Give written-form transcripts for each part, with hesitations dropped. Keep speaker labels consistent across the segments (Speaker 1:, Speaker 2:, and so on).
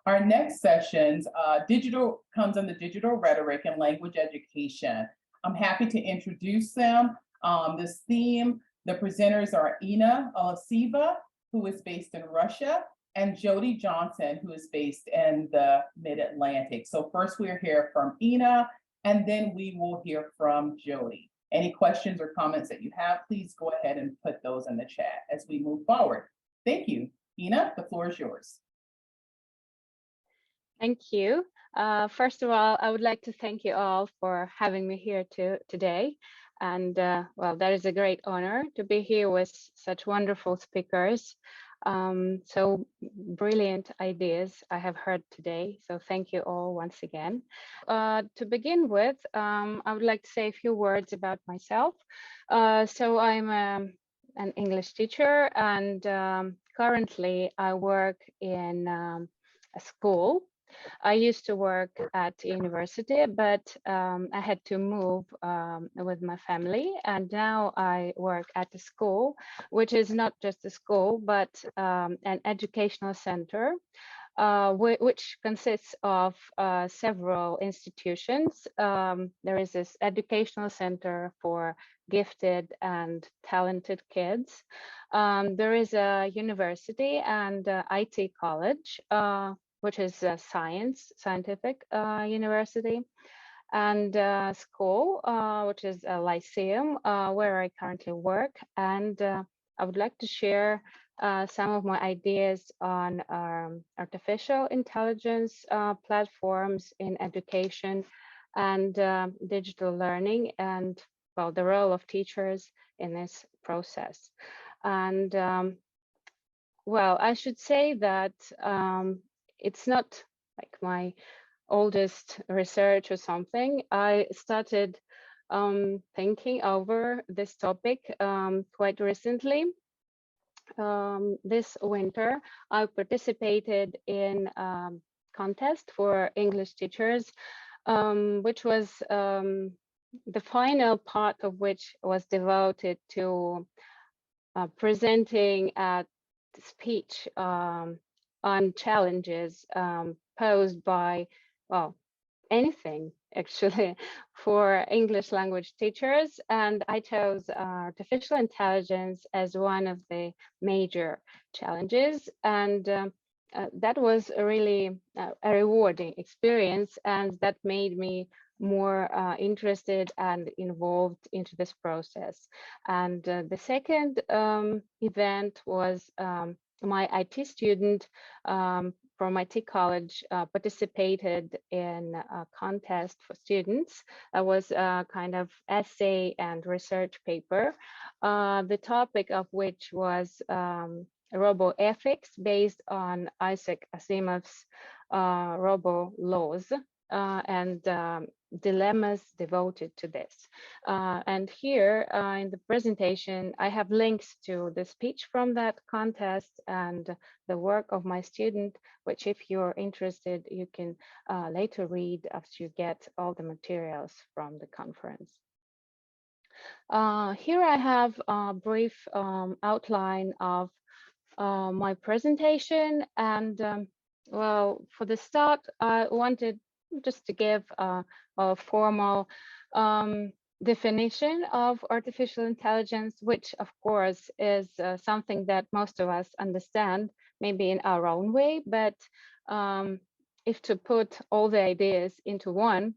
Speaker 1: Our next sessions, digital comes under digital rhetoric and language education. I'm happy to introduce them. This theme, the presenters are Ina Eliseeva, who is based in Russia, and Jodi Johnson, who is based in the Mid-Atlantic. So first we'll hear from Ina, and then we will hear from Jodi. Any questions or comments that you have, please go ahead and put those in the chat as we move forward. Thank you. Ina, the floor is yours.
Speaker 2: Thank you. First of all, I would like to thank you all for having me here today. And well, that is a great honor to be here with such wonderful speakers. So brilliant ideas I have heard today. So thank you all once again. To begin with, I would like to say a few words about myself. So I'm an English teacher, and currently I work in a school. I used to work at university, but I had to move with my family, and now I work at a school, which is not just a school, but an educational center, which consists of several institutions. There is this educational center for gifted and talented kids. There is a university and IT college, which is a scientific university, and school, which is a lyceum, where I currently work. And I would like to share some of my ideas on artificial intelligence platforms in education and digital learning, and well, the role of teachers in this process. And well, I should say that it's not like my oldest research or something. I started thinking over this topic quite recently. This winter, I participated in a contest for English teachers, which was the final part of which was devoted to presenting a speech on challenges posed by, well, anything actually for English language teachers. And I chose artificial intelligence as one of the major challenges. And that was a really a rewarding experience, and that made me more interested and involved into this process. And the second event was my IT student from IT college participated in a contest for students. That was a kind of essay and research paper, the topic of which was robo-ethics based on Isaac Asimov's robo-laws and dilemmas devoted to this. And here in the presentation, I have links to the speech from that contest and the work of my student, which if you're interested, you can later read after you get all the materials from the conference. Here I have a brief outline of my presentation. And well, for the start, I wanted just to give a formal definition of artificial intelligence, which of course is something that most of us understand, maybe in our own way, but if to put all the ideas into one,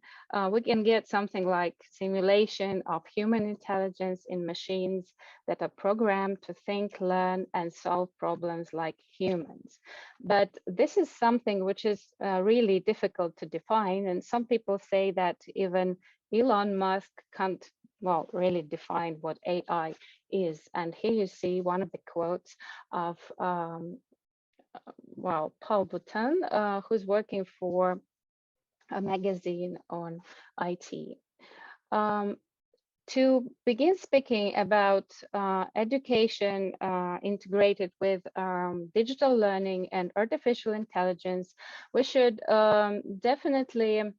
Speaker 2: we can get something like simulation of human intelligence in machines that are programmed to think, learn, and solve problems like humans. But this is something which is really difficult to define. And some people say that even Elon Musk can't, well, really define what AI is. And here you see one of the quotes of well, Paul Boutin, who's working for a magazine on IT. To begin speaking about education integrated with digital learning and artificial intelligence, we should definitely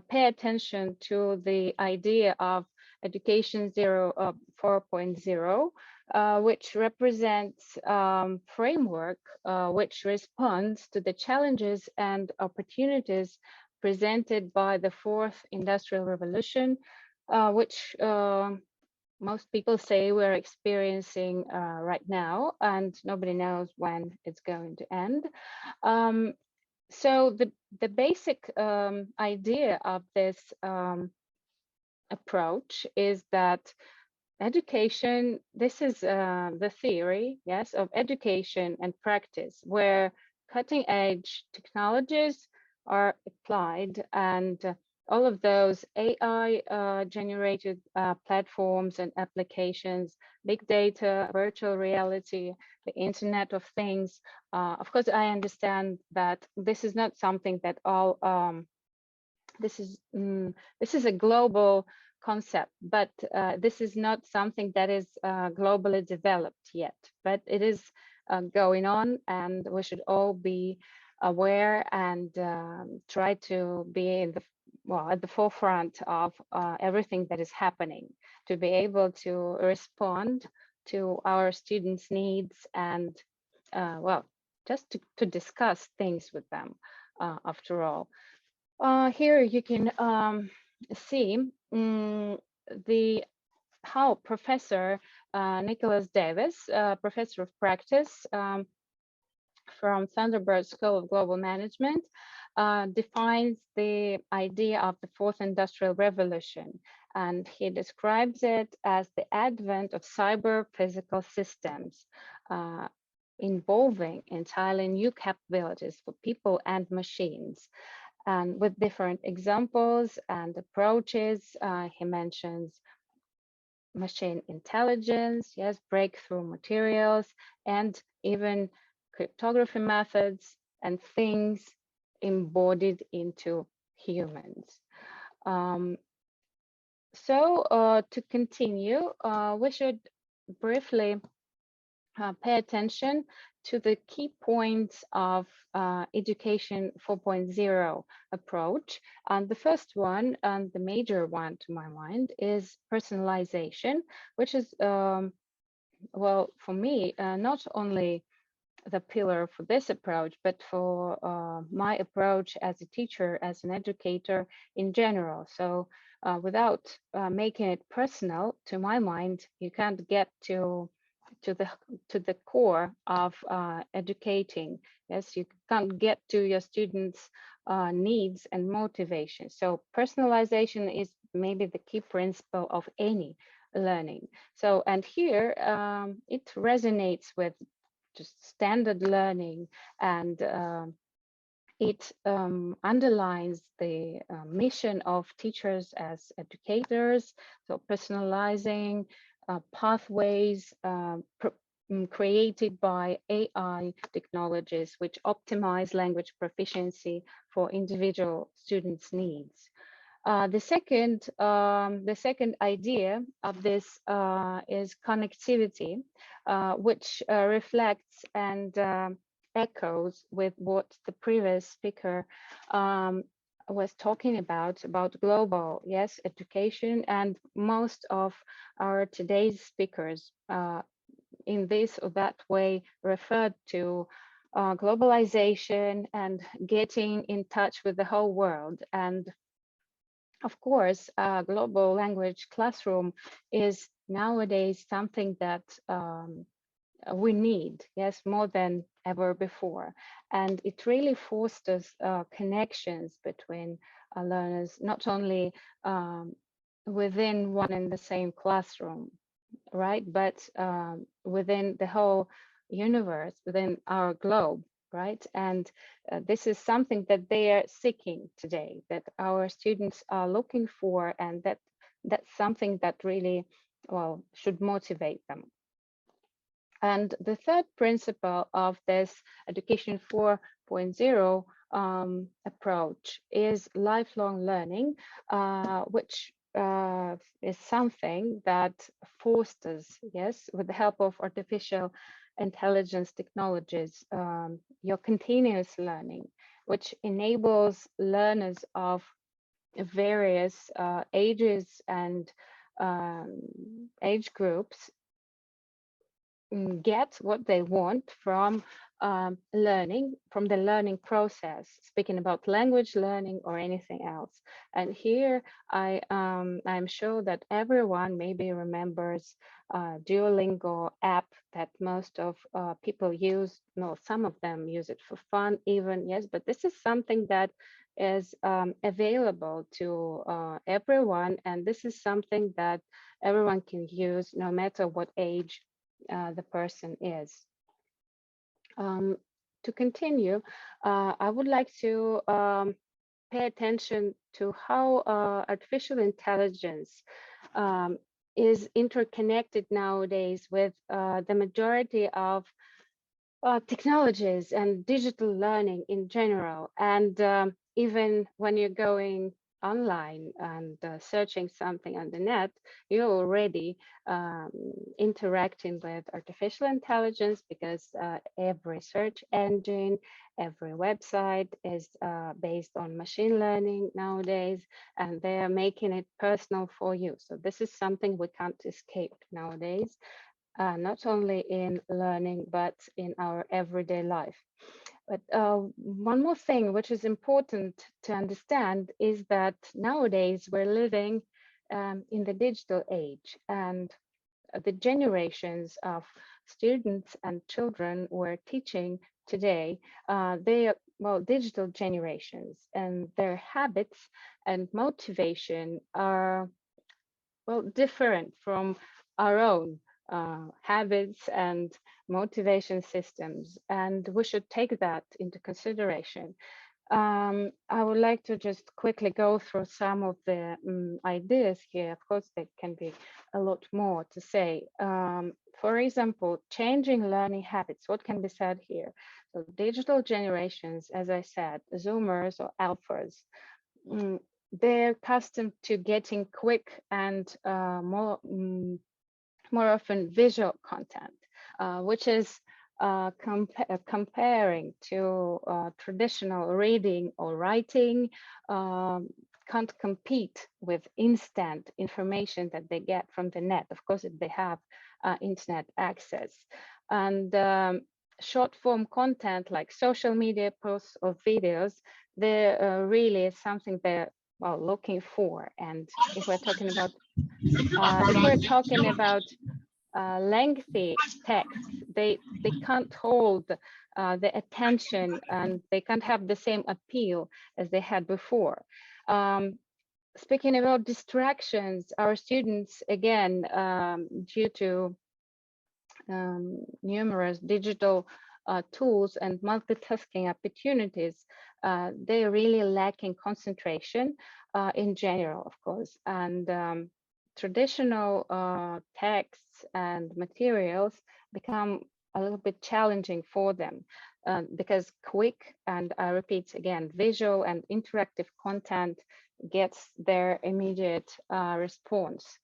Speaker 2: pay attention to the idea of Education 4.0, which represents framework which responds to the challenges and opportunities presented by the fourth industrial revolution, which most people say we're experiencing right now, and nobody knows when it's going to end. So the basic idea of this approach is that education, this is the theory, yes, of education and practice, where cutting edge technologies are applied, and all of those AI generated platforms and applications, big data, virtual reality, the Internet of Things. Of course, I understand that this is not something that all, this is a global concept, but this is not something that is globally developed yet, but it is going on, and we should all be aware and try to be in the at the forefront of everything that is happening, to be able to respond to our students' needs and just to discuss things with them after all. Here you can see how Professor Nicholas Davis, Professor of Practice from Thunderbird School of Global Management, defines the idea of the fourth industrial revolution. And he describes it as the advent of cyber physical systems involving entirely new capabilities for people and machines. And with different examples and approaches, he mentions machine intelligence, yes, breakthrough materials, and even cryptography methods and things embodied into humans. To continue, we should briefly pay attention to the key points of Education 4.0 approach. And the first one, and the major one to my mind, is personalization, which is, well, for me, not only the pillar for this approach, but for my approach as a teacher, as an educator in general. So without making it personal, to my mind, you can't get to the core of educating. Yes, you can't get to your students' needs and motivation. So personalization is maybe the key principle of any learning. So, and here it resonates with just standard learning, and it underlines the mission of teachers as educators. So personalizing pathways created by AI technologies, which optimize language proficiency for individual students' needs. The second idea of this is connectivity, which reflects and echoes with what the previous speaker was talking about global, yes, education, and most of our today's speakers in this or that way referred to globalization and getting in touch with the whole world. And of course, global language classroom is nowadays something that we need, yes, more than ever before. And it really fosters connections between learners, not only within one and the same classroom, right, but within the whole universe, within our globe, right? And this is something that they are seeking today, that our students are looking for, and that's something that really, well, should motivate them. And the third principle of this Education 4.0 approach is lifelong learning, which is something that fosters, yes, with the help of artificial intelligence technologies, your continuous learning, which enables learners of various ages and age groups get what they want from learning, from the learning process, speaking about language learning or anything else. And here I'm sure that everyone maybe remembers Duolingo app that most of people use. No, some of them use it for fun even, yes, but this is something that is available to everyone, and this is something that everyone can use no matter what age the person is. To continue, I would like to pay attention to how artificial intelligence is interconnected nowadays with the majority of technologies and digital learning in general. And even when you're going online and searching something on the net, you're already interacting with artificial intelligence, because every search engine, every website is based on machine learning nowadays, and they are making it personal for you. So this is something we can't escape nowadays. Not only in learning, but in our everyday life. But one more thing which is important to understand is that nowadays we're living in the digital age, and the generations of students and children we're teaching today, they are, well, digital generations, and their habits and motivation are, well, different from our own habits and motivation systems, and we should take that into consideration. I would like to just quickly go through some of the ideas here. Of course, there can be a lot more to say. For example, changing learning habits. What can be said here? So digital generations, as I said, Zoomers or Alphas, they're accustomed to getting quick and more often visual content, which is comparing to traditional reading or writing, can't compete with instant information that they get from the net. Of course, if they have internet access. And short form content like social media posts or videos, they're really something they're, well, looking for. And if we're talking about lengthy texts, they can't hold the attention, and they can't have the same appeal as they had before. Speaking about distractions, our students, again, due to numerous digital tools and multitasking opportunities, they're really lacking concentration in general, of course. And traditional texts and materials become a little bit challenging for them because quick, and I repeat again, visual and interactive content gets their immediate response.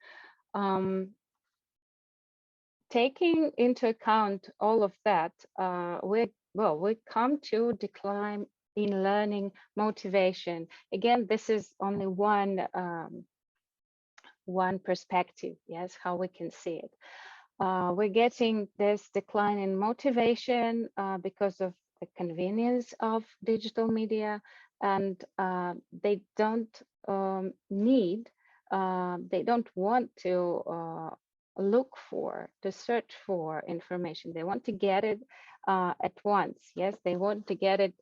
Speaker 2: Taking into account all of that, we come to decline in learning motivation. Again, this is only one perspective, yes, how we can see it. We're getting this decline in motivation because of the convenience of digital media, and they don't need, they don't want to to search for information. They want to get it at once. Yes, they want to get it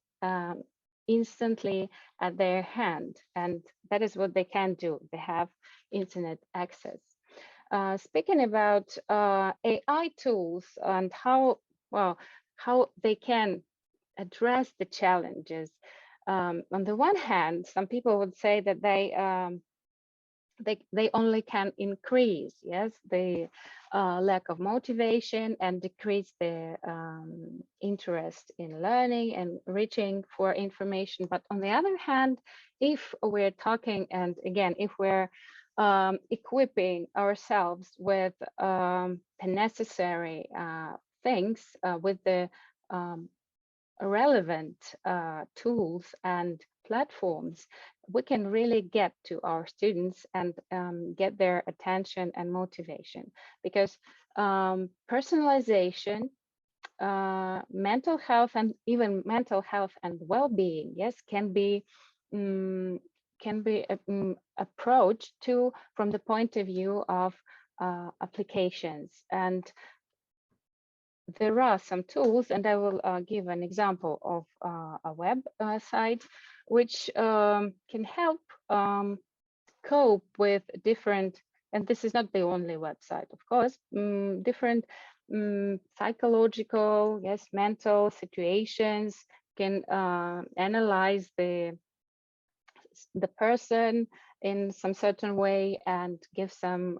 Speaker 2: instantly at their hand, and that is what they can do. They have internet access. Speaking about AI tools and how they can address the challenges. On the one hand, some people would say that they only can increase, yes, the lack of motivation and decrease the interest in learning and reaching for information. But on the other hand, if we're talking, and again, if we're equipping ourselves with the necessary things, with the relevant tools and platforms, we can really get to our students and get their attention and motivation. Because personalization, mental health, and even mental health and well-being, yes, can be approached to from the point of view of applications. And there are some tools, and I will give an example of a web site which can help cope with different, and this is not the only website, of course, different psychological, yes, mental situations, can analyze the person in some certain way and give some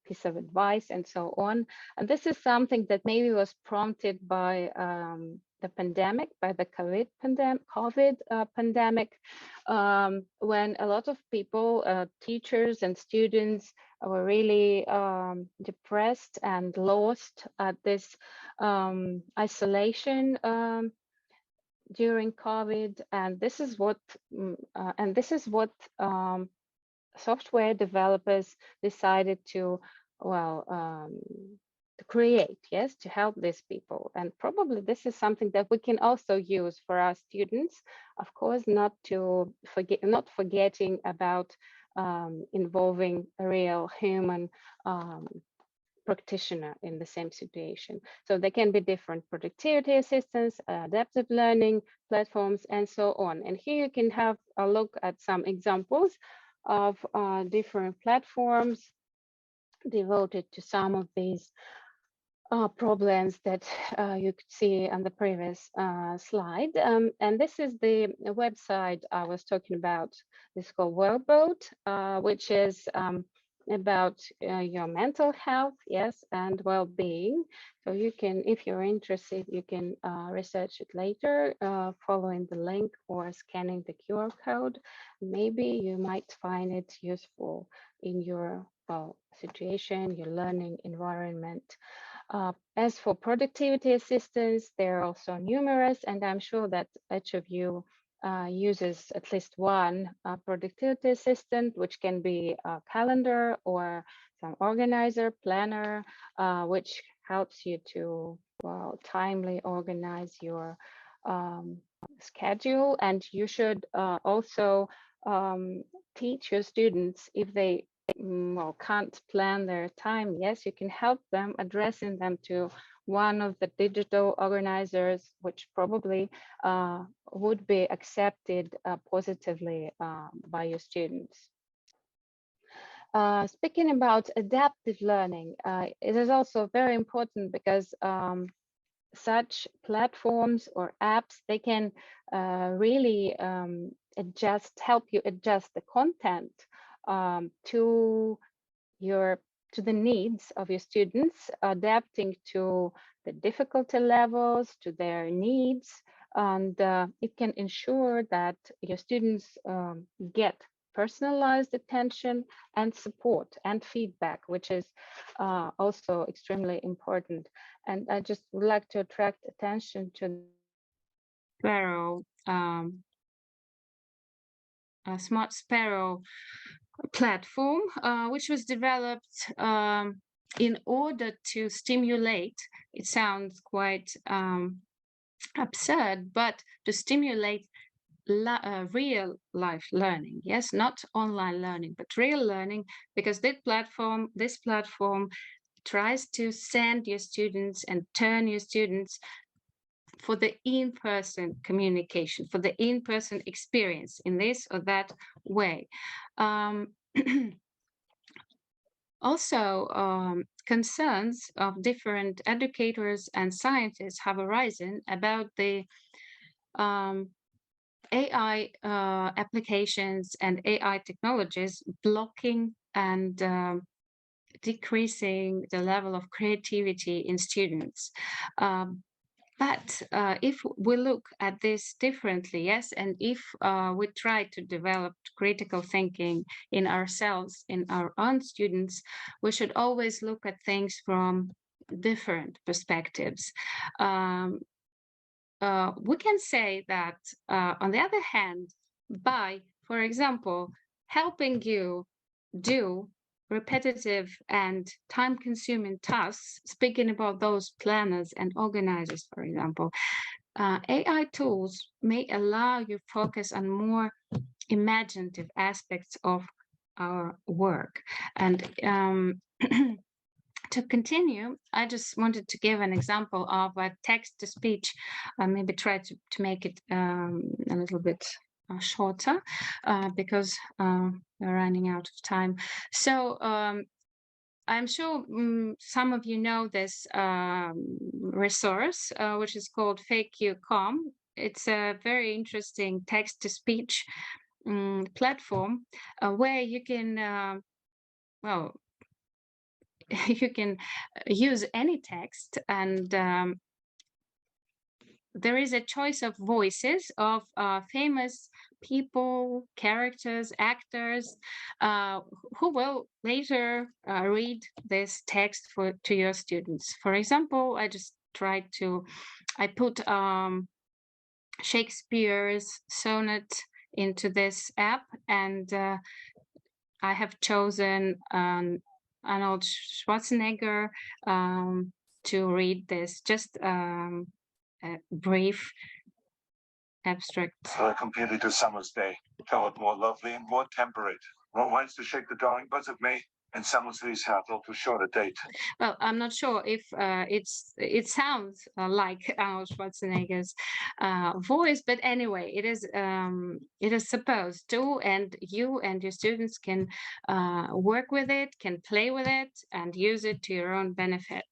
Speaker 2: piece of advice and so on. And this is something that maybe was prompted by the pandemic, by the COVID pandemic, when a lot of people, teachers and students, were really depressed and lost at this isolation during COVID. And this is what software developers decided to, to create, yes, to help these people. And probably this is something that we can also use for our students, of course, not forgetting about involving a real human practitioner in the same situation. So there can be different productivity assistance, adaptive learning platforms, and so on. And here you can have a look at some examples of different platforms devoted to some of these problems that you could see on the previous slide. And this is the website I was talking about. This is called WellBoat, which is about your mental health, yes, and well-being. So you can, if you're interested, you can research it later, following the link or scanning the QR code. Maybe you might find it useful in your situation, your learning environment. As for productivity assistance, there are also numerous, and I'm sure that each of you uses at least one productivity assistant, which can be a calendar or some organizer, planner, which helps you to timely organize your schedule. And you should also teach your students, if they can't plan their time, yes, you can help them addressing them to one of the digital organizers, which probably would be accepted positively by your students. Speaking about adaptive learning, it is also very important because such platforms or apps, they can really help you adjust the content to the needs of your students, adapting to the difficulty levels, to their needs, and it can ensure that your students get personalized attention and support and feedback, which is also extremely important. And I just would like to attract attention to Sparrow, a Smart Sparrow platform, which was developed in order to stimulate, it sounds quite absurd, but to stimulate real life learning, yes, not online learning, but real learning, because this platform tries to send your students and turn your students for the in-person communication, for the in-person experience in this or that way. Also, concerns of different educators and scientists have arisen about the AI applications and AI technologies blocking and decreasing the level of creativity in students. But if we look at this differently, yes, and if we try to develop critical thinking in ourselves, in our own students, we should always look at things from different perspectives. We can say that, on the other hand, by, for example, helping you do repetitive and time-consuming tasks, speaking about those planners and organizers, for example, AI tools may allow you focus on more imaginative aspects of our work. And to continue, I just wanted to give an example of a text-to-speech, maybe try to make it a little bit shorter because we're running out of time. So I'm sure some of you know this resource, which is called FAQ.com. It's a very interesting text-to-speech platform where you can, well, you can use any text, and there is a choice of voices of famous people, characters, actors, who will later read this text to your students. For example, I put Shakespeare's sonnet into this app, and I have chosen Arnold Schwarzenegger to read this, just a brief abstract.
Speaker 3: I compare it to summer's day, felt more lovely and more temperate. One wants to shake the darling buds of May, and summer's days have all too short a date.
Speaker 2: Well, I'm not sure if it sounds like Arnold Schwarzenegger's voice, but anyway, it is supposed to, and you and your students can work with it, can play with it, and use it to your own benefit.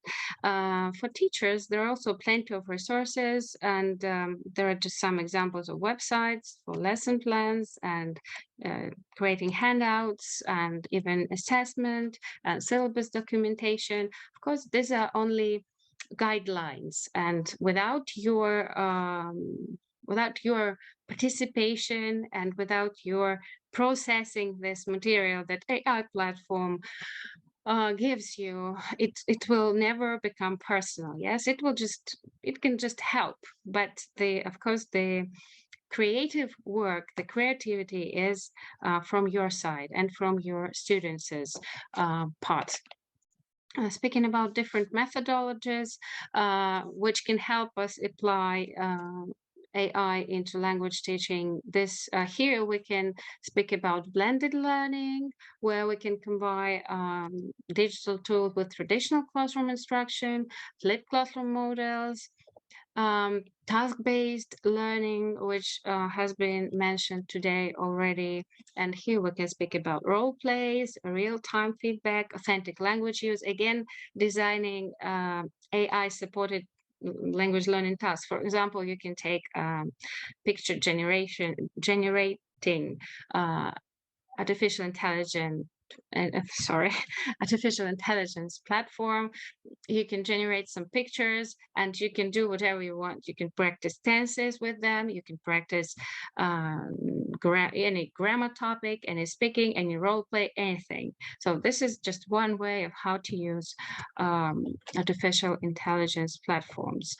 Speaker 2: For teachers, there are also plenty of resources, and there are just some examples of websites for lesson plans and creating handouts and even assessment and syllabus documentation. Of course, these are only guidelines, and without your participation and without your processing this material that AI platform gives you, it will never become personal. Yes, it can just help, but of course the creative work, the creativity is from your side and from your students' part. Speaking about different methodologies, which can help us apply AI into language teaching. Here we can speak about blended learning, where we can combine digital tools with traditional classroom instruction, flipped classroom models, task-based learning, which has been mentioned today already. And here we can speak about role plays, real-time feedback, authentic language use, again, designing AI-supported language learning tasks. For example, you can take picture generating artificial intelligence platform. You can generate some pictures and you can do whatever you want. You can practice tenses with them. You can practice any grammar topic, any speaking, any role play, anything. So this is just one way of how to use artificial intelligence platforms.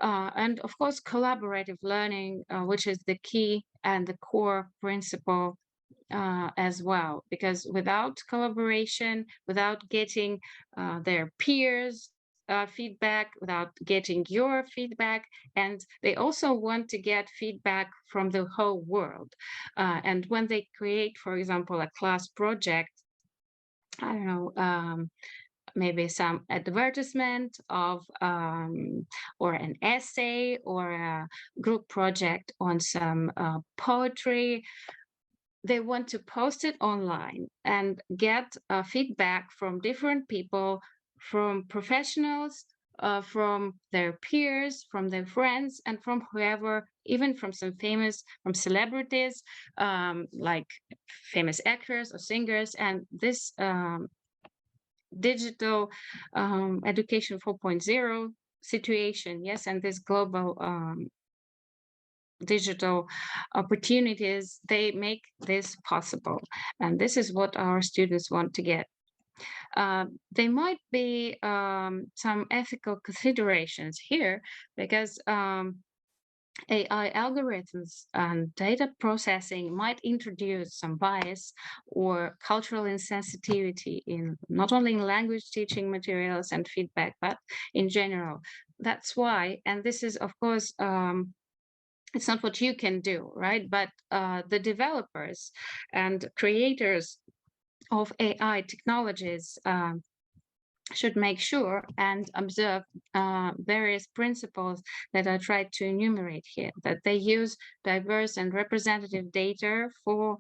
Speaker 2: And of course, collaborative learning, which is the key and the core principle as well, because without collaboration, without getting their peers feedback, without getting your feedback, and they also want to get feedback from the whole world. And when they create, for example, a class project, I don't know, maybe some advertisement of or an essay or a group project on some poetry, they want to post it online and get feedback from different people, from professionals, from their peers, from their friends, and from whoever, even from from celebrities, like famous actors or singers. And this digital education 4.0 situation, yes, and this global digital opportunities, they make this possible. And this is what our students want to get. There might be some ethical considerations here, because
Speaker 4: AI algorithms and data processing might introduce some bias or cultural insensitivity in not only in language teaching materials and feedback, but in general. That's why, and this is of course, it's not what you can do, right? But the developers and creators of AI technologies should make sure and observe various principles that I tried to enumerate here, that they use diverse and representative data for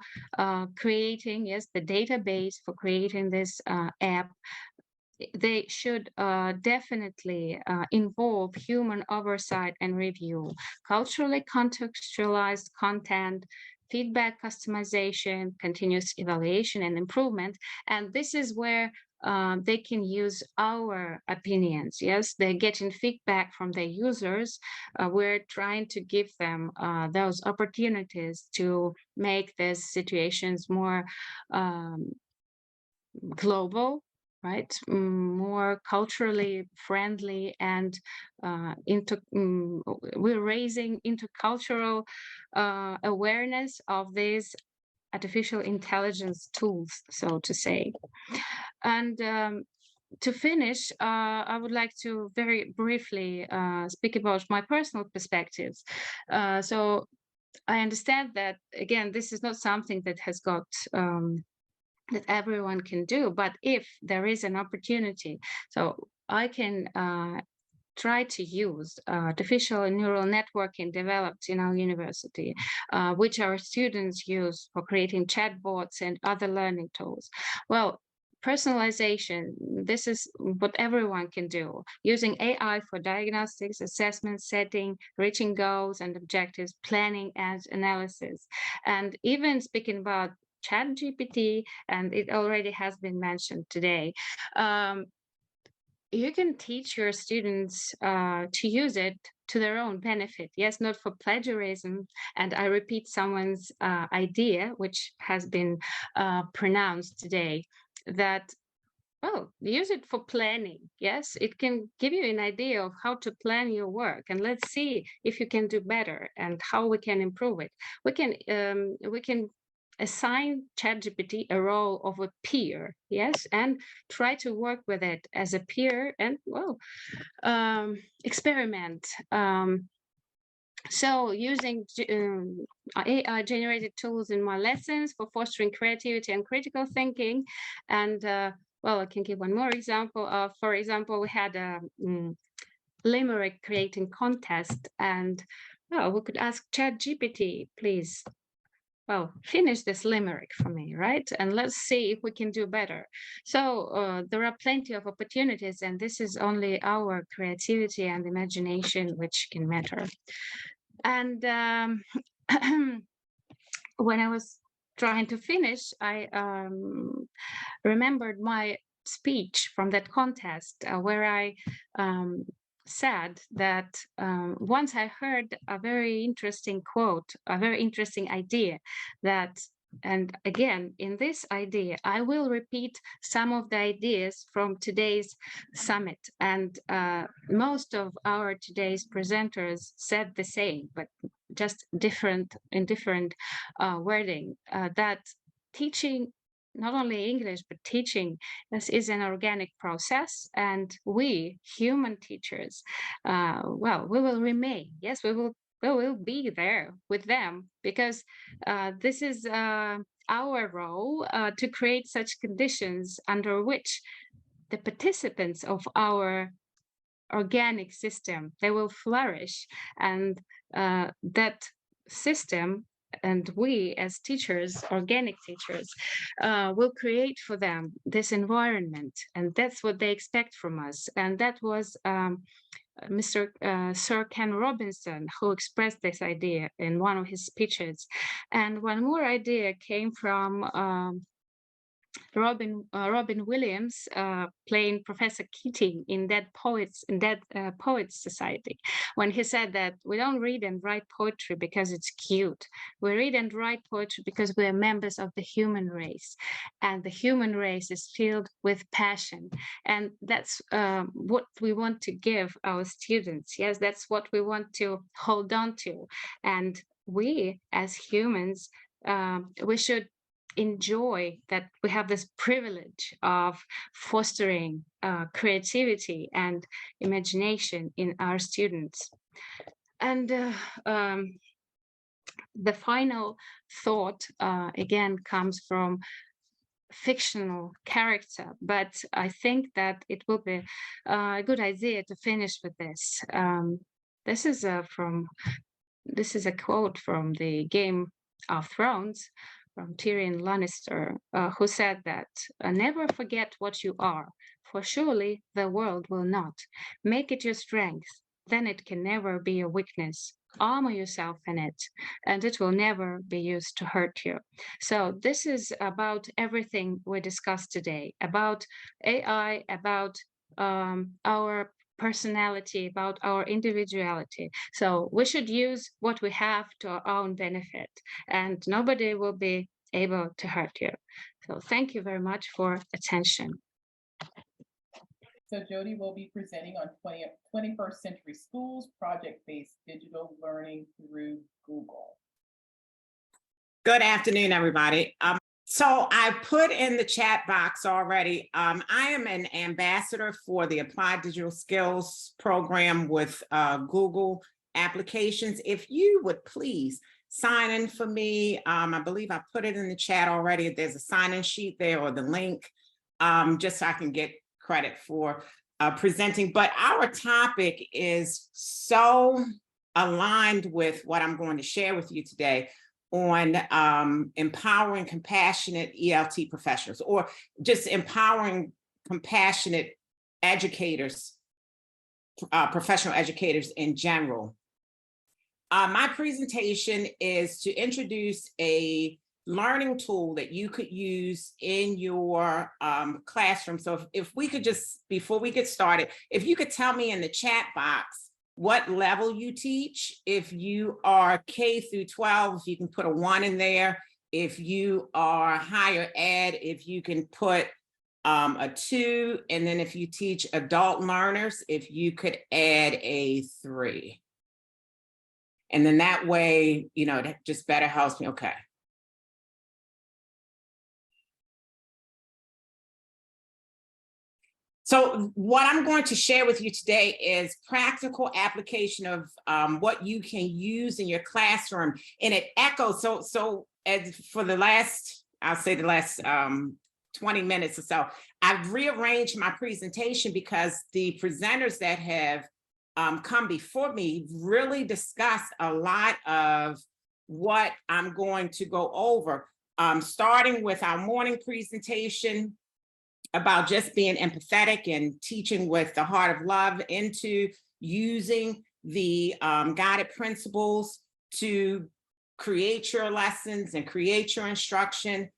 Speaker 4: creating, yes, the database for creating this app. They should definitely involve human oversight and review, culturally contextualized content, feedback customization, continuous evaluation and improvement. And this is where they can use our opinions. Yes, they're getting feedback from their users. We're trying to give them those opportunities to make these situations more global, right? More culturally friendly, and we're raising intercultural awareness of these artificial intelligence tools, so to say. And to finish, I would like to very briefly speak about my personal perspectives. So I understand that, again, this is not something that has got that everyone can do, but if there is an opportunity, so I can try to use artificial neural networking developed in our university, which our students use for creating chatbots and other learning tools. Well, personalization, this is what everyone can do, using AI for diagnostics, assessment, setting, reaching goals and objectives, planning and analysis. And even speaking about ChatGPT, and it already has been mentioned today, you can teach your students to use it to their own benefit. Yes, not for plagiarism. And I repeat someone's idea, which has been pronounced today, that, oh, use it for planning. Yes, it can give you an idea of how to plan your work, and let's see if you can do better and how we can improve it. We can assign ChatGPT a role of a peer, yes, and try to work with it as a peer and, well, experiment. So using AI generated tools in my lessons for fostering creativity and critical thinking. And well, I can give one more example. For example, we had a limerick creating contest, and well, we could ask ChatGPT, please, well, finish this limerick for me, right? And let's see if we can do better. So there are plenty of opportunities, and this is only our creativity and imagination which can matter. And when I was trying to finish, I remembered my speech from that contest where I said that once I heard a very interesting quote, a very interesting idea, that, and again, in this idea, I will repeat some of the ideas from today's summit. And most of our today's presenters said the same, but just different wording, that teaching, not only English, but teaching, this is an organic process, and we human teachers, well, we will remain. Yes, we will be there with them, because this is our role to create such conditions under which the participants of our organic system, they will flourish, and that system, and we as teachers, organic teachers, will create for them this environment, and that's what they expect from us. And that was Sir Ken Robinson who expressed this idea in one of his speeches. And one more idea came from Robin Williams playing Professor Keating in Dead Poets Society, when he said that we don't read and write poetry because it's cute. We read and write poetry because we are members of the human race, and the human race is filled with passion. And that's what we want to give our students. Yes, that's what we want to hold on to. And we as humans, we should enjoy that we have this privilege of fostering creativity and imagination in our students. And the final thought again comes from fictional character, but I think that it will be a good idea to finish with this. This is a quote from the Game of Thrones, from Tyrion Lannister, who said that, never forget what you are, for surely the world will not. Make it your strength, then it can never be a weakness. Armor yourself in it, and it will never be used to hurt you. So this is about everything we discussed today, about AI, about our personality, about our individuality. So we should use what we have to our own benefit, and nobody will be able to hurt you. So thank you very much for attention.
Speaker 1: So Jodi will be presenting on 21st Century Schools, project-based digital learning through Google.
Speaker 5: Good afternoon, everybody. So I put in the chat box already, I am an ambassador for the Applied Digital Skills program with Google applications. If you would please sign in for me. I believe I put it in the chat already. There's a sign-in sheet there or the link, just so I can get credit for presenting. But our topic is so aligned with what I'm going to share with you today on empowering compassionate ELT professionals, or just empowering compassionate educators, professional educators in general. My presentation is to introduce a learning tool that you could use in your classroom. So if we could just, before we get started, if you could tell me in the chat box what level you teach. If you are K through 12, you can put a 1 in there. If you are higher ed, if you can put a 2, and then if you teach adult learners, if you could add a 3. And then that way, you know, that just better helps me. Okay. So what I'm going to share with you today is practical application of what you can use in your classroom. And it echoes, so as for the last, I'll say the last 20 minutes or so, I've rearranged my presentation because the presenters that have come before me really discussed a lot of what I'm going to go over, starting with our morning presentation about just being empathetic and teaching with the heart of love, into using the guided principles to create your lessons and create your instruction,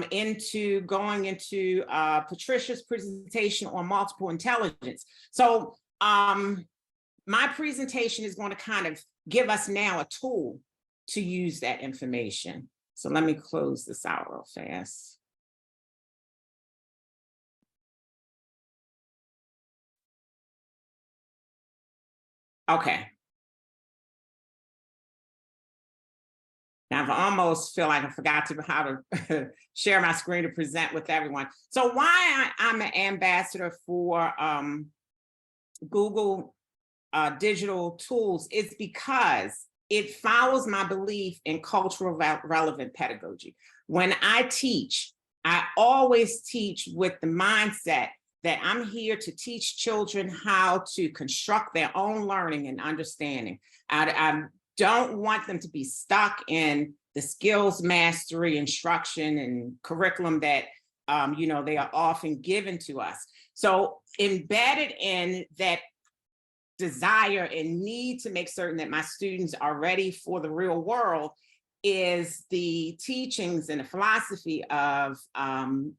Speaker 5: into going into Patricia's presentation on multiple intelligence. So my presentation is going to kind of give us now a tool to use that information. So let me close this out real fast. Okay. Now I've almost feel like I forgot how to share my screen to present with everyone. So why I'm an ambassador for Google digital tools is because it follows my belief in cultural relevant pedagogy. When I teach, I always teach with the mindset that I'm here to teach children how to construct their own learning and understanding. I don't want them to be stuck in the skills mastery, instruction, and curriculum that you know, they are often given to us. So embedded in that desire and need to make certain that my students are ready for the real world is the teachings and the philosophy of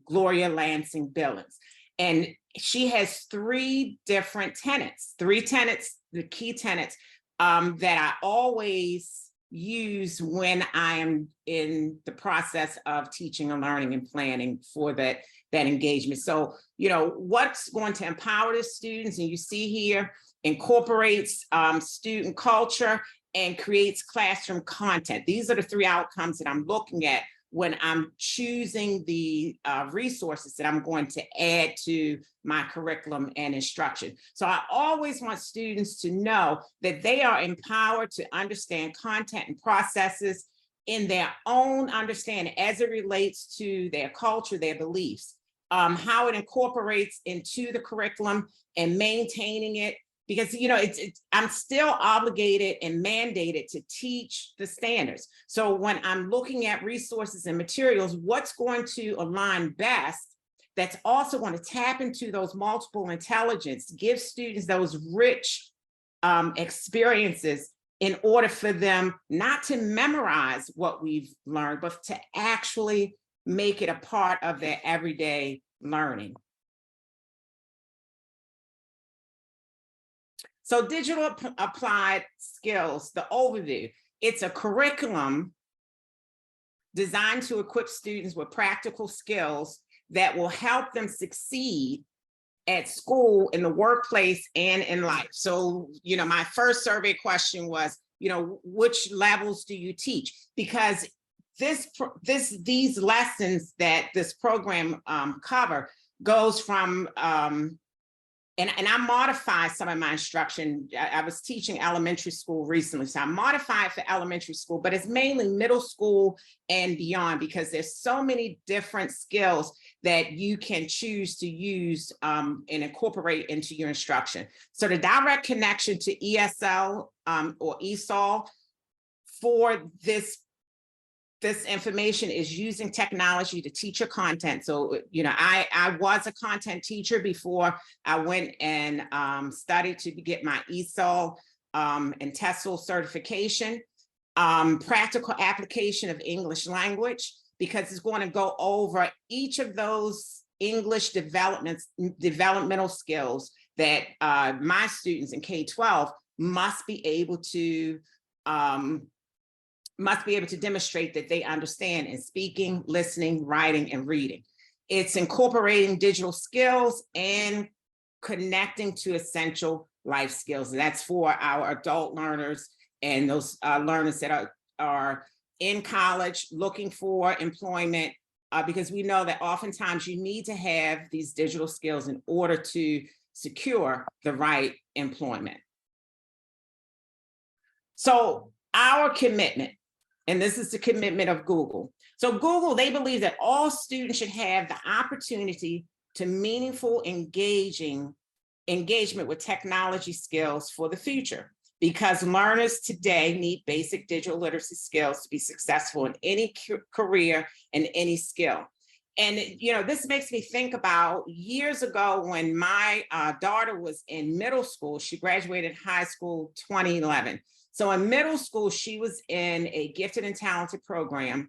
Speaker 5: Gloria Lansing Billings. And she has three different tenets, the key tenets that I always use when I am in the process of teaching and learning and planning for that engagement. So, you know, what's going to empower the students, and you see here, incorporates student culture and creates classroom content. These are the three outcomes that I'm looking at when I'm choosing the resources that I'm going to add to my curriculum and instruction. So I always want students to know that they are empowered to understand content and processes in their own understanding as it relates to their culture, their beliefs, how it incorporates into the curriculum and maintaining it. Because, you know, I'm still obligated and mandated to teach the standards. So when I'm looking at resources and materials, what's going to align best, that's also going to tap into those multiple intelligence, give students those rich experiences in order for them not to memorize what we've learned, but to actually make it a part of their everyday learning. So digital applied skills, the overview, it's a curriculum designed to equip students with practical skills that will help them succeed at school, in the workplace, and in life. So, you know, my first survey question was, you know, which levels do you teach? Because these lessons that this program cover goes from, and I modified some of my instruction. I was teaching elementary school recently, so I modified for elementary school, but it's mainly middle school and beyond, because there's so many different skills that you can choose to use and incorporate into your instruction. So the direct connection to ESL or ESOL for this information is using technology to teach your content. So, you know, I was a content teacher before I went and studied to get my ESOL and TESOL certification. Practical application of English language, because it's going to go over each of those English developmental skills that my students in K-12 must be able to demonstrate that they understand in speaking, listening, writing, and reading. It's incorporating digital skills and connecting to essential life skills. And that's for our adult learners and those learners that are in college looking for employment, because we know that oftentimes you need to have these digital skills in order to secure the right employment. So our commitment, and this is the commitment of Google. So Google, they believe that all students should have the opportunity to meaningful engagement with technology skills for the future, because learners today need basic digital literacy skills to be successful in any career and any skill. And, you know, this makes me think about years ago when my daughter was in middle school. She graduated high school 2011. So in middle school, she was in a gifted and talented program,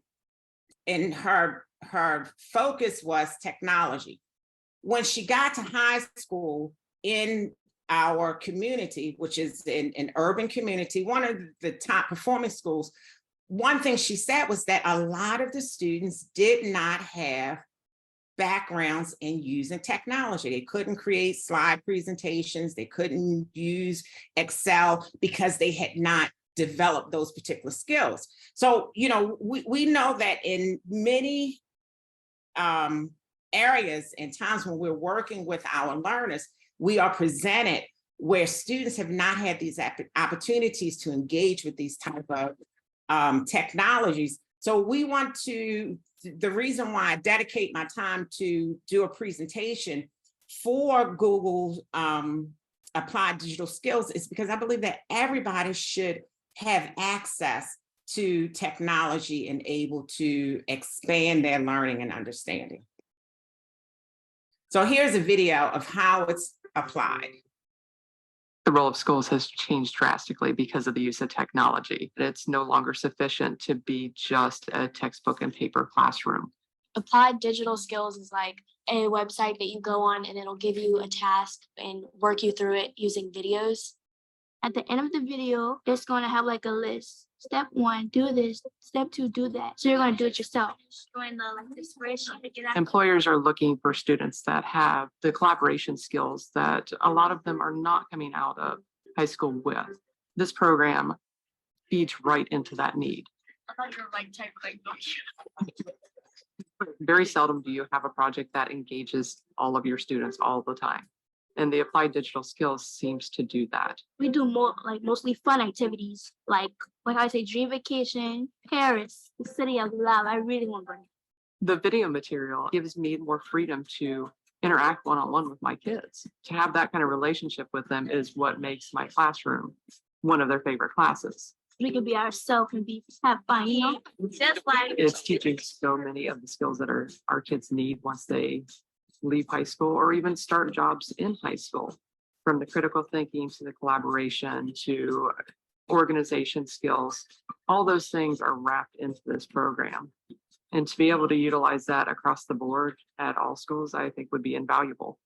Speaker 5: and her focus was technology. When she got to high school in our community, which is an urban community, one of the top performing schools, one thing she said was that a lot of the students did not have backgrounds in using technology. They couldn't create slide presentations. They couldn't use Excel because they had not developed those particular skills. So, you know, we know that in many areas and times when we're working with our learners, we are presented where students have not had these opportunities to engage with these type of technologies. So we want to, the reason why I dedicate my time to do a presentation for Google Applied Digital Skills is because I believe that everybody should have access to technology and able to expand their learning and understanding. So here's a video of how it's applied.
Speaker 6: The role of schools has changed drastically because of the use of technology. It's no longer sufficient to be just a textbook and paper classroom.
Speaker 7: Applied digital skills is like a website that you go on and it'll give you a task and work you through it using videos. At the end of the video, it's going to have like a list. Step 1, do this. Step 2, do that. So you're going to do it yourself. Join the spreadsheet to get out.
Speaker 6: Employers are looking for students that have the collaboration skills that a lot of them are not coming out of high school with. This program feeds right into that need. Very seldom do you have a project that engages all of your students all the time. And the applied digital skills seems to do that.
Speaker 7: We do more mostly fun activities, like I say, dream vacation, Paris, the city of love. I really want to go.
Speaker 6: The video material gives me more freedom to interact one-on-one with my kids. To have that kind of relationship with them is what makes my classroom one of their favorite classes.
Speaker 7: We can be ourselves and have fun, you know? That's why
Speaker 6: It's teaching so many of the skills that our kids need once they leave high school or even start jobs in high school, from the critical thinking to the collaboration to organization skills. All those things are wrapped into this program. And to be able to utilize that across the board at all schools, I think would be invaluable.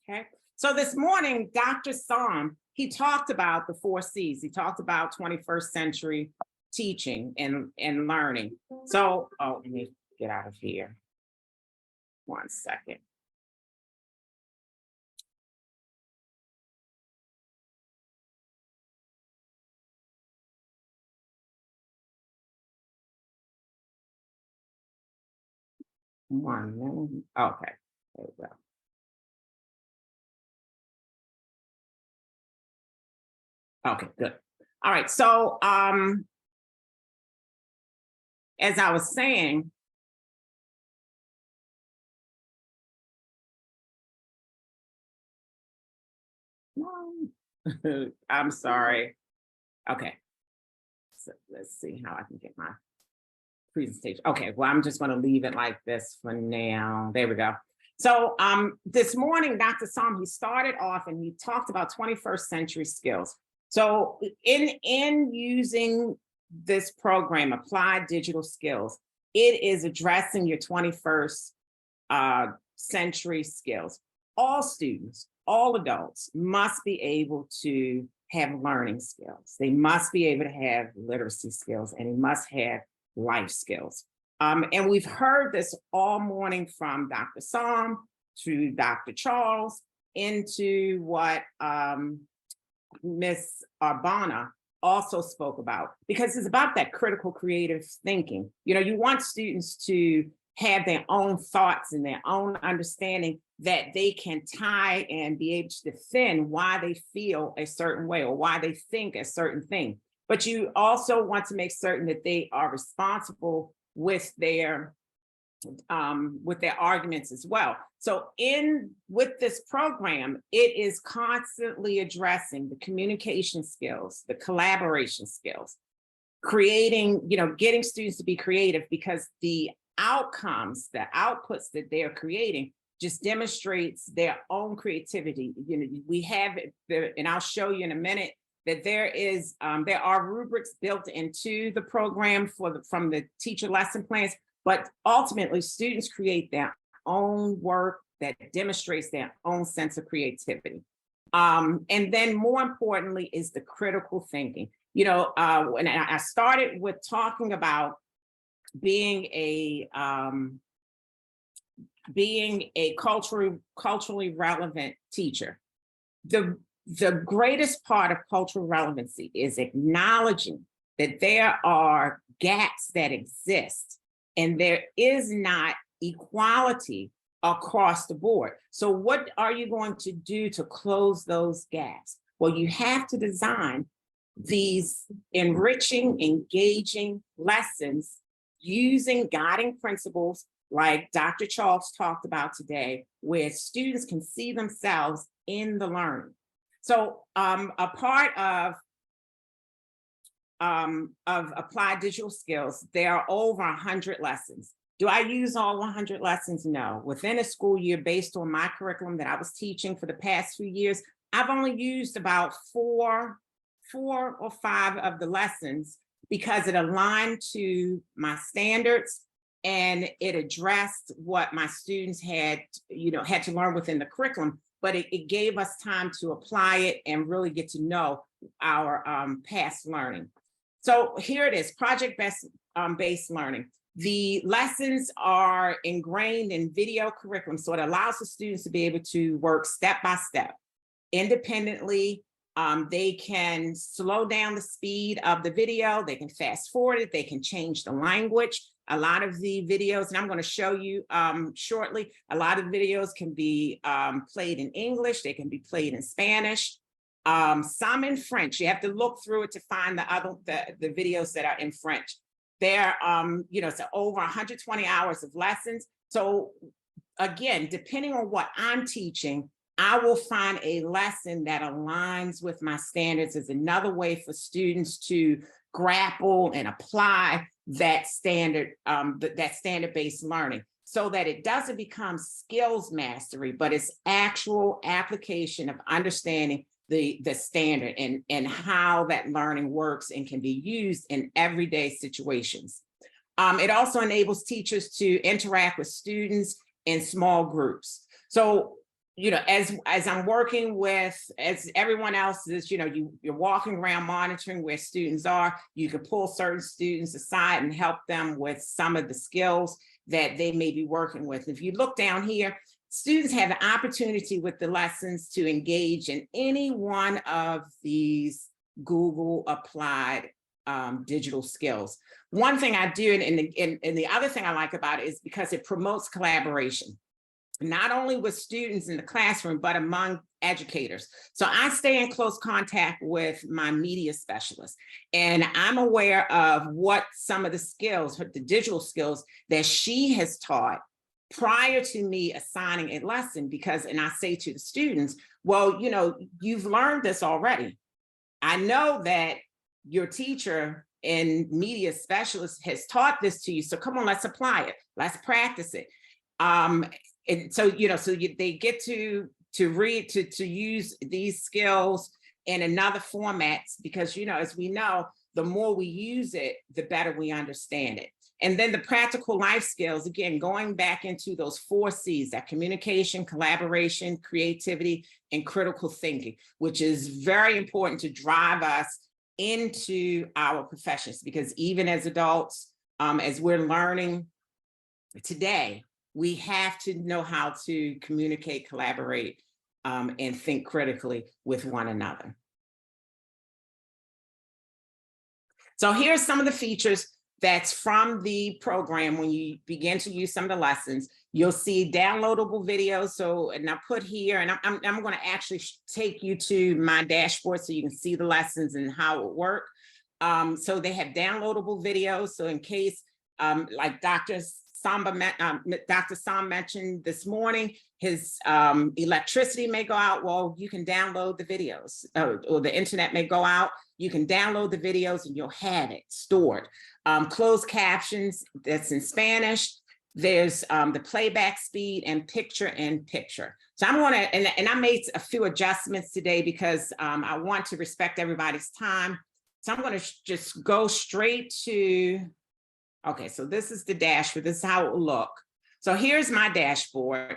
Speaker 5: Okay. So this morning, Dr. Som, he talked about the 4 C's. He talked about 21st century teaching and learning. So, let me get out of here. 1 second. One minute. Okay, there we go. Okay, good. All right, so as I was saying, I'm sorry. Okay, so let's see how I can get my presentation. Okay, well, I'm just going to leave it like this for now. There we go. So this morning, Dr. Som, he started off and he talked about 21st century skills. So in using this program, Applied Digital Skills, it is addressing your 21st century skills. All students, all adults must be able to have learning skills. They must be able to have literacy skills, and they must have life skills. And we've heard this all morning from Dr. Som to Dr. Charles into what Ms. Arbana also spoke about, because it's about that critical creative thinking. You know, you want students to have their own thoughts and their own understanding that they can tie and be able to defend why they feel a certain way or why they think a certain thing. But you also want to make certain that they are responsible with their arguments as well. So with this program, it is constantly addressing the communication skills, the collaboration skills, creating, getting students to be creative, because the outcomes, the outputs that they're creating just demonstrates their own creativity. We have, and I'll show you in a minute, that there are rubrics built into the program from the teacher lesson plans, but ultimately students create their own work that demonstrates their own sense of creativity. And then more importantly is the critical thinking. When I started with talking about being a culturally relevant teacher, the greatest part of cultural relevancy is acknowledging that there are gaps that exist and there is not equality across the board. So what are you going to do to close those gaps? Well, you have to design these enriching, engaging lessons using guiding principles like Dr. Charles talked about today, where students can see themselves in the learning. So a part of Applied Digital Skills, there are over 100 lessons. Do I use all 100 lessons? No. Within a school year, based on my curriculum that I was teaching for the past few years, I've only used about four or five of the lessons because it aligned to my standards and it addressed what my students had to learn within the curriculum, but it gave us time to apply it and really get to know our past learning. So here it is, project-based learning. The lessons are ingrained in video curriculum, so it allows the students to be able to work step by step, independently. They can slow down the speed of the video, they can fast forward it, they can change the language. A lot of the videos, and I'm going to show you shortly, a lot of videos can be played in English, they can be played in Spanish, some in French. You have to look through it to find the videos that are in French. They're, it's over 120 hours of lessons. So again, depending on what I'm teaching, I will find a lesson that aligns with my standards as another way for students to grapple and apply that standard-based learning so that it doesn't become skills mastery, but it's actual application of understanding the standard and how that learning works and can be used in everyday situations. It also enables teachers to interact with students in small groups. So, as I'm working with, as everyone else is, you're walking around monitoring where students are, you can pull certain students aside and help them with some of the skills that they may be working with. If you look down here, students have the opportunity with the lessons to engage in any one of these Google applied digital skills. One thing I do, and the other thing I like about it is because it promotes collaboration, not only with students in the classroom, but among educators. So I stay in close contact with my media specialist, and I'm aware of what some of the skills, the digital skills that she has taught prior to me assigning a lesson, because, and I say to the students, well, you've learned this already. I know that your teacher and media specialist has taught this to you. So come on, let's apply it. Let's practice it. And so, they get to read, to use these skills in another formats, because, as we know, the more we use it, the better we understand it. And then the practical life skills, again, going back into those 4 C's, that communication, collaboration, creativity, and critical thinking, which is very important to drive us into our professions, because even as adults, as we're learning today, we have to know how to communicate, collaborate, and think critically with one another. So here's some of the features that's from the program. When you begin to use some of the lessons, you'll see downloadable videos. So, and I put here, and I'm going to actually take you to my dashboard so you can see the lessons and how it works. So they have downloadable videos. So in case, like Dr. Sam mentioned this morning, his electricity may go out. Well, you can download the videos, or the internet may go out. You can download the videos and you'll have it stored. Closed captions, that's in Spanish. There's the playback speed and picture-in-picture. So I'm going to, and I made a few adjustments today because I want to respect everybody's time. So I'm going to just go straight to, okay, so this is the dashboard. This is how it will look. So here's my dashboard.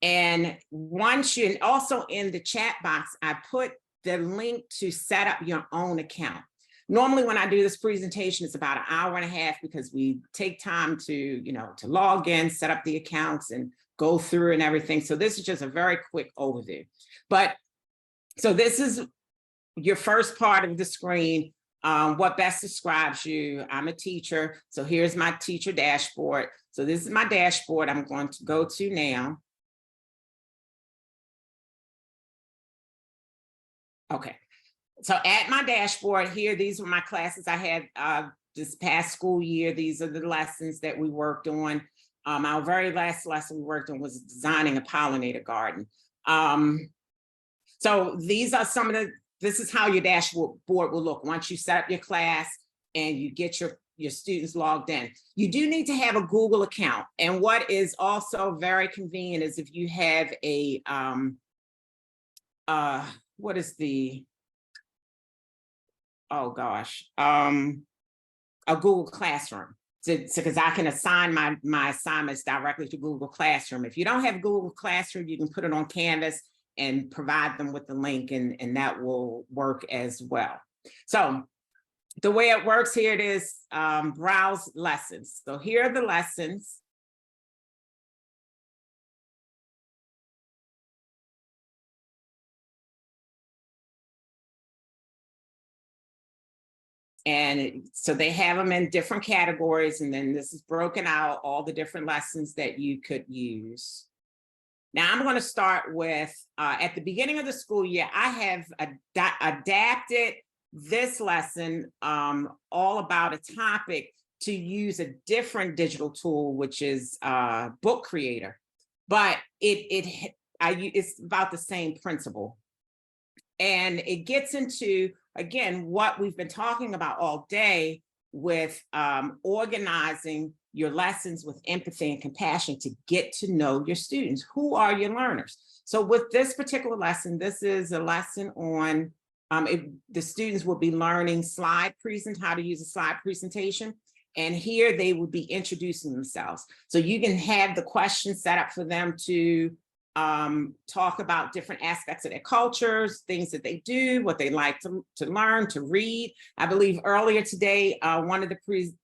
Speaker 5: And once you, and also in the chat box, I put the link to set up your own account. Normally when I do this presentation, it's about 1.5 hours because we take time to, to log in, set up the accounts and go through and everything. So this is just a very quick overview. But so this is your first part of the screen. What best describes you? I'm a teacher. So here's my teacher dashboard. So this is my dashboard I'm going to go to now. Okay. So at my dashboard here, these were my classes I had this past school year. These are the lessons that we worked on. Our very last lesson we worked on was designing a pollinator garden. So these are some of the, this is how your dashboard will look once you set up your class and you get your your students logged in. You do need to have a Google account. And what is also very convenient is if you have a, what is the, oh gosh, a Google Classroom. Because I can assign my assignments directly to Google Classroom. If you don't have Google Classroom, you can put it on Canvas and provide them with the link, and that will work as well. So the way it works here, it is browse lessons. So here are the lessons. And so they have them in different categories, and then this is broken out, all the different lessons that you could use. Now I'm going to start with, at the beginning of the school year, I have adapted this lesson all about a topic to use a different digital tool, which is Book Creator. But it's about the same principle. And it gets into, again, what we've been talking about all day with organizing your lessons with empathy and compassion to get to know your students. Who are your learners? So with this particular lesson, this is a lesson on, the students will be learning how to use a slide presentation. And here they will be introducing themselves. So you can have the questions set up for them to talk about different aspects of their cultures, things that they do, what they like to learn, to read. I believe earlier today, one of the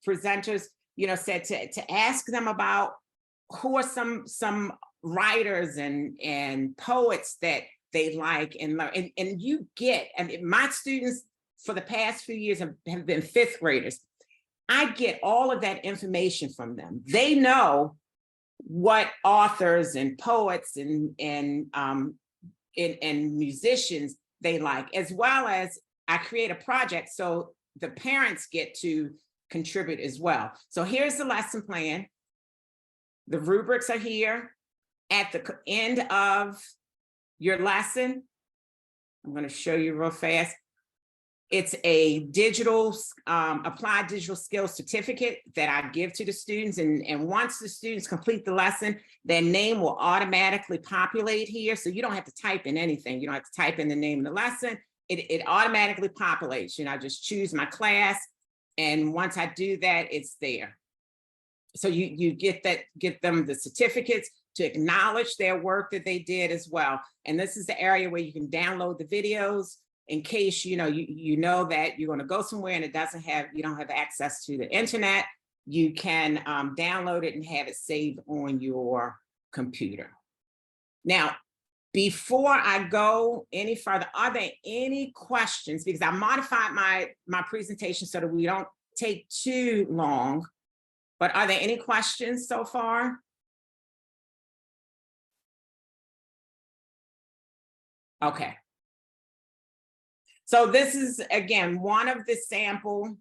Speaker 5: presenters, said to ask them about who are some writers and poets that they like and learn. And you get, and my students for the past few years have been fifth graders. I get all of that information from them. They know what authors and poets and musicians they like, as well as I create a project so the parents get to contribute as well. So here's the lesson plan. The rubrics are here. At the end of your lesson, I'm going to show you real fast. It's a digital, applied digital skills certificate that I give to the students. And once the students complete the lesson, their name will automatically populate here. So you don't have to type in anything. You don't have to type in the name of the lesson. It automatically populates. I just choose my class. And once I do that, it's there. So you get them the certificates to acknowledge their work that they did as well. And this is the area where you can download the videos in case you know that you're going to go somewhere and you don't have access to the internet. You can download it and have it saved on your computer. Now, before I go any further, are there any questions? Because I modified my presentation so that we don't take too long. But are there any questions so far? Okay. So this is, again, one of the sample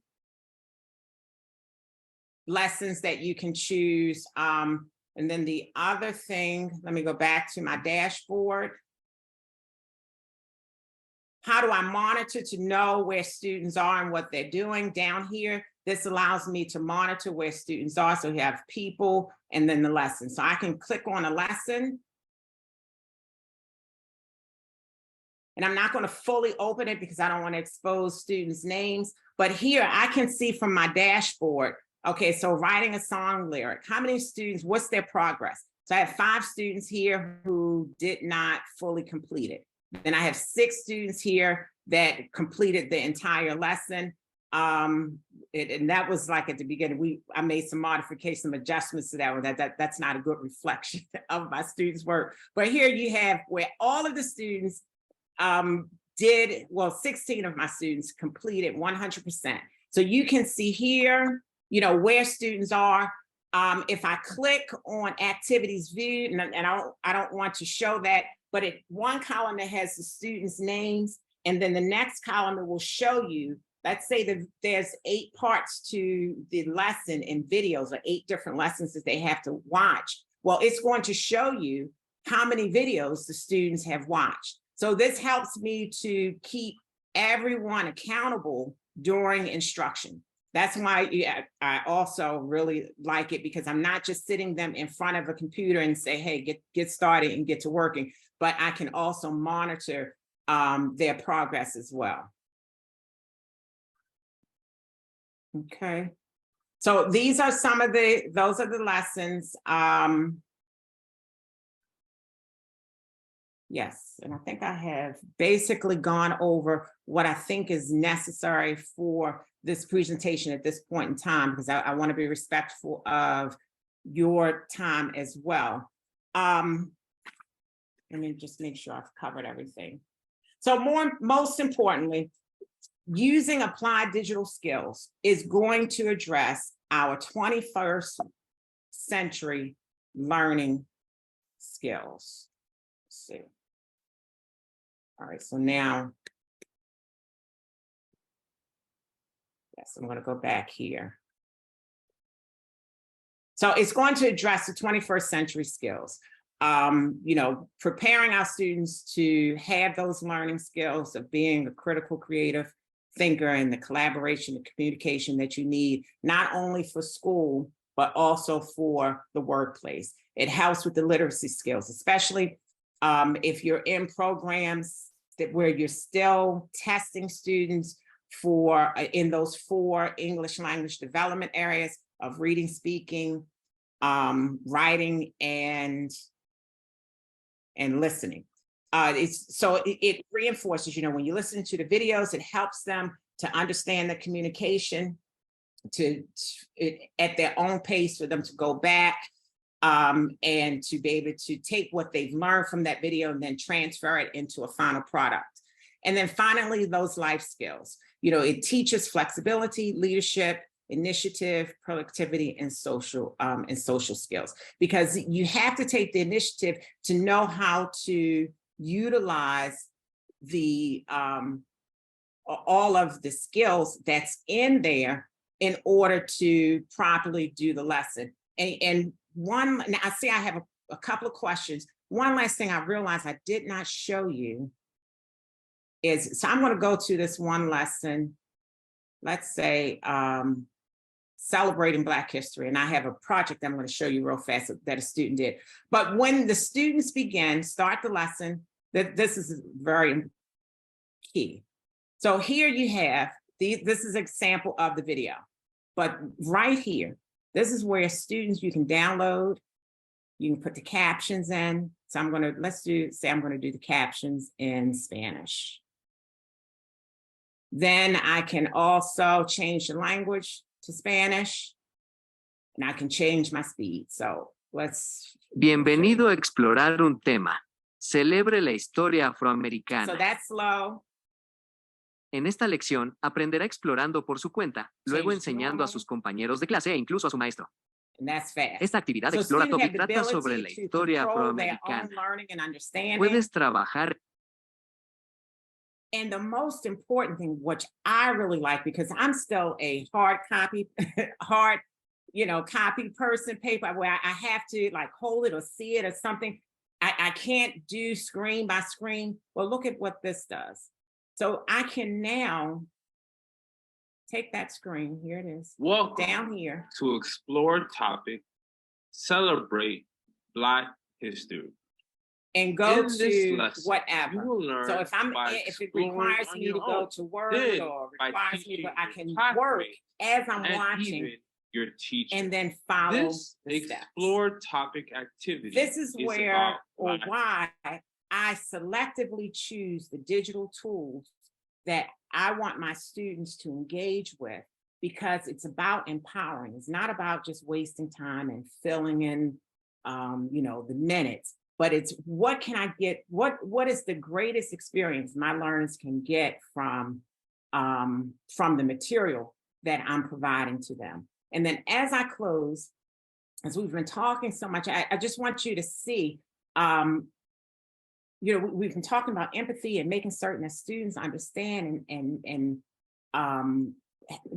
Speaker 5: lessons that you can choose. And then the other thing, let me go back to my dashboard. How do I monitor to know where students are and what they're doing? Down here, this allows me to monitor where students are. So you have people and then the lesson. So I can click on a lesson. And I'm not going to fully open it because I don't want to expose students' names. But here I can see from my dashboard, okay, so writing a song lyric, how many students, what's their progress? So I have 5 students here who did not fully complete it. Then I have 6 students here that completed the entire lesson. And that was like at the beginning, I made some modifications, some adjustments to that one. That's not a good reflection of my students' work. But here you have where all of the students 16 of my students completed 100%. So you can see here, where students are. If I click on activities viewed, and I don't want to show that, but one column that has the students' names, and then the next column it will show you, let's say that there's 8 parts to the lesson in videos, or 8 different lessons that they have to watch. Well, it's going to show you how many videos the students have watched. So this helps me to keep everyone accountable during instruction. That's why I also really like it, because I'm not just sitting them in front of a computer and say, hey, get started and get to working, but I can also monitor their progress as well. Okay. So these are some of those are the lessons. Yes, and I think I have basically gone over what I think is necessary for this presentation at this point in time, because I want to be respectful of your time as well. Let me just make sure I've covered everything. So most importantly, using applied digital skills is going to address our 21st century learning skills. Let's see. All right, so now, yes, I'm going to go back here. So it's going to address the 21st century skills. You know, preparing our students to have those learning skills of being a critical, creative thinker, and the collaboration and communication that you need, not only for school, but also for the workplace. It helps with the literacy skills, especially if you're in programs where you're still testing students for in those 4 English language development areas of reading, speaking, writing, and listening. It reinforces, you know, when you listen to the videos, it helps them to understand the communication at their own pace, for them to go back and to be able to take what they've learned from that video and then transfer it into a final product. And then finally, those life skills. You know, it teaches flexibility, leadership, initiative, productivity, and social skills, because you have to take the initiative to know how to utilize the all of the skills that's in there in order to properly do the lesson. And one, now I see I have a couple of questions. One last thing I realized I did not show you is, so I'm going to go to this one lesson, let's say celebrating Black history, and I have a project I'm going to show you real fast that a student did. But when the students start the lesson, this is very key. So here you have, this is an example of the video, but right here, this is where students, you can download, you can put the captions in. So I'm going to, say I'm going to do the captions in Spanish. Then I can also change the language to Spanish, and I can change my speed. So let's.
Speaker 8: Bienvenido a explorar un tema. Celebre la historia afroamericana.
Speaker 5: So that's slow.
Speaker 8: En esta lección, aprenderá explorando por su cuenta, luego
Speaker 5: Change
Speaker 8: enseñando a sus compañeros de clase e incluso a su maestro.
Speaker 5: And that's fast.
Speaker 8: Esta actividad
Speaker 5: So
Speaker 8: Explora
Speaker 5: students have
Speaker 8: Topic
Speaker 5: the
Speaker 8: trata sobre
Speaker 5: ability
Speaker 8: la
Speaker 5: to
Speaker 8: historia
Speaker 5: control their own
Speaker 8: afroamericana.
Speaker 5: learning and understanding.
Speaker 8: Puedes trabajar.
Speaker 5: And the most important thing, which I really like, because I'm still a hard copy person, paper, where I have to like hold it or see it or something. I can't do screen by screen. Well, look at what this does. So I can now take that screen. Here it is.
Speaker 9: Welcome
Speaker 5: down here
Speaker 9: to Explore Topic, Celebrate Black History.
Speaker 5: And go
Speaker 9: In this
Speaker 5: to
Speaker 9: lesson,
Speaker 5: whatever.
Speaker 9: you will learn
Speaker 5: So if it requires
Speaker 9: on
Speaker 5: me
Speaker 9: your
Speaker 5: to go
Speaker 9: own.
Speaker 5: to Word
Speaker 9: Then,
Speaker 5: or
Speaker 9: by
Speaker 5: requires me,
Speaker 9: teaching
Speaker 5: but I
Speaker 9: your
Speaker 5: can
Speaker 9: classmates
Speaker 5: work as I'm
Speaker 9: and
Speaker 5: watching
Speaker 9: even your teacher.
Speaker 5: and then follow
Speaker 9: This
Speaker 5: the steps.
Speaker 9: Explore Topic activity.
Speaker 5: This is where
Speaker 9: about
Speaker 5: or
Speaker 9: Black
Speaker 5: why I selectively choose the digital tools that I want my students to engage with, because it's about empowering. It's not about just wasting time and filling in, the minutes, but it's what can I get? What is the greatest experience my learners can get from the material that I'm providing to them? And then as I close, as we've been talking so much, I just want you to see, we've been talking about empathy and making certain that students understand and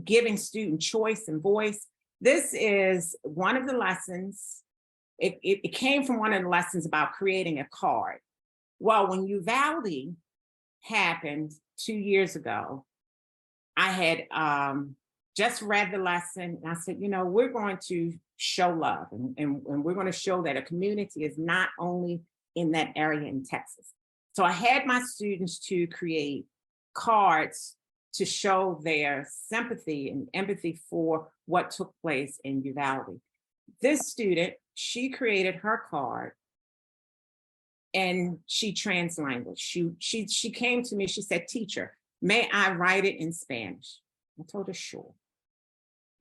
Speaker 5: giving student choice and voice. This is one of the lessons. It came from one of the lessons about creating a card. Well, when Uvalde happened 2 years ago, I had just read the lesson. And I said, you know, we're going to show love and we're going to show that a community is not only in that area in Texas. So I had my students to create cards to show their sympathy and empathy for what took place in Uvalde. This student, she created her card and she translanguaged. She came to me, she said, teacher, may I write it in Spanish? I told her, sure.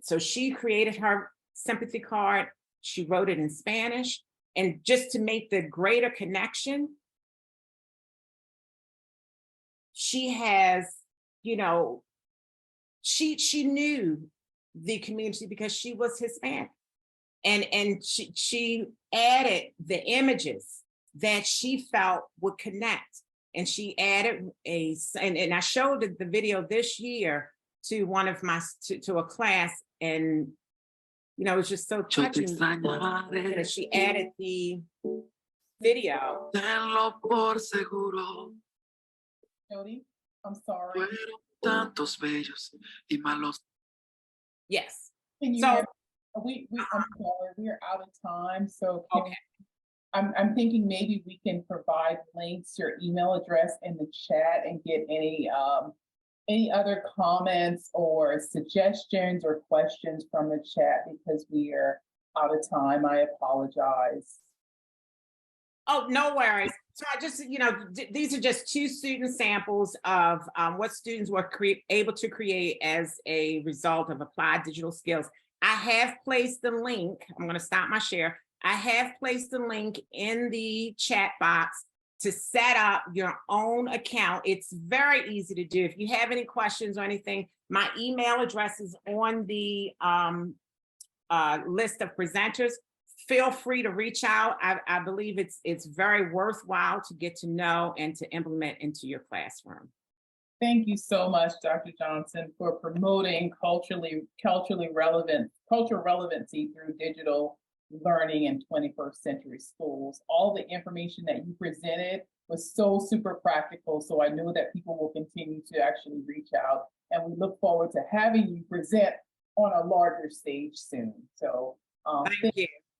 Speaker 5: So she created her sympathy card. She wrote it in Spanish. And just to make the greater connection, she has, you know, she knew the community because she was Hispanic. And she added the images that she felt would connect. And she added and I showed the video this year to one of my, to a class, and you know, it was just so touching. She added the video.
Speaker 1: Jodi, I'm sorry.
Speaker 5: Yes.
Speaker 1: Can you
Speaker 5: So
Speaker 1: I'm sorry, we're out of time. So
Speaker 5: okay.
Speaker 1: I'm thinking maybe we can provide links, your email address in the chat, and get any other comments or suggestions or questions from the chat, because we are out of time. I apologize.
Speaker 5: Oh, no worries. So I just, you know, these are just 2 student samples of what students were able to create as a result of applied digital skills. I have placed the link. I'm going to stop my share. I have placed the link in the chat box to set up your own account. It's very easy to do. If you have any questions or anything, my email address is on the list of presenters. Feel free to reach out. I believe it's very worthwhile to get to know and to implement into your classroom.
Speaker 1: Thank you so much, Dr. Johnson, for promoting cultural relevancy through digital learning in 21st century schools. All the information that you presented was so super practical. So I know that people will continue to actually reach out, and we look forward to having you present on a larger stage soon. So
Speaker 5: thank you.